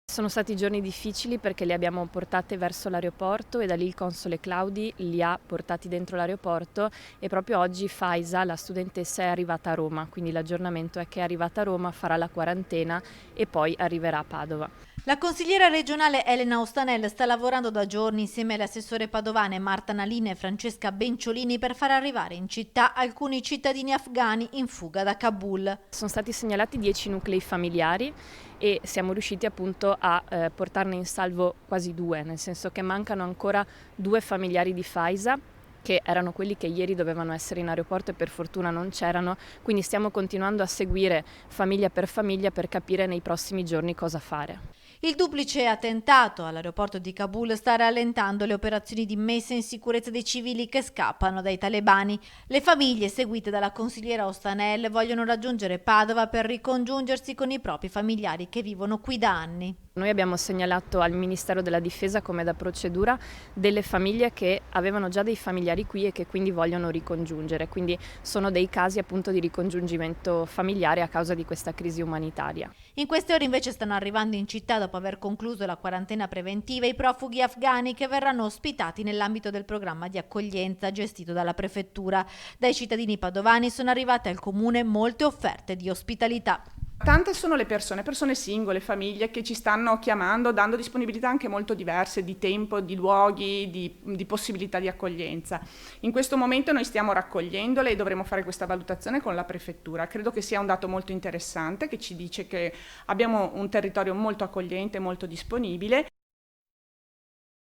Sono stati giorni difficili perché li abbiamo portate verso l'aeroporto e da lì il console Claudi li ha portati dentro l'aeroporto e proprio oggi Faiza, la studentessa, è arrivata a Roma, quindi l'aggiornamento è che è arrivata a Roma, farà la quarantena e poi arriverà a Padova. La consigliera regionale Elena Ostanel sta lavorando da giorni insieme alle assessore padovane Marta Nalina e Francesca Benciolini per far arrivare in città alcuni cittadini afghani in fuga da Kabul. Sono stati segnalati 10 nuclei familiari e siamo riusciti appunto a portarne in salvo quasi 2, nel senso che mancano ancora 2 familiari di Faiza, che erano quelli che ieri dovevano essere in aeroporto e per fortuna non c'erano, quindi stiamo continuando a seguire famiglia per capire nei prossimi giorni cosa fare. Il duplice attentato all'aeroporto di Kabul sta rallentando le operazioni di messa in sicurezza dei civili che scappano dai talebani. Le famiglie seguite dalla consigliera Ostanel vogliono raggiungere Padova per ricongiungersi con i propri familiari che vivono qui da anni. Noi abbiamo segnalato al Ministero della Difesa, come da procedura, delle famiglie che avevano già dei familiari qui e che quindi vogliono ricongiungere, quindi sono dei casi appunto di ricongiungimento familiare a causa di questa crisi umanitaria. In queste ore invece stanno arrivando in città dopo aver concluso la quarantena preventiva i profughi afghani che verranno ospitati nell'ambito del programma di accoglienza gestito dalla prefettura. Dai cittadini padovani sono arrivate al comune molte offerte di ospitalità. Tante sono le persone singole, famiglie che ci stanno chiamando, dando disponibilità anche molto diverse di tempo, di luoghi, di possibilità di accoglienza. In questo momento noi stiamo raccogliendole e dovremo fare questa valutazione con la prefettura. Credo che sia un dato molto interessante che ci dice che abbiamo un territorio molto accogliente, molto disponibile.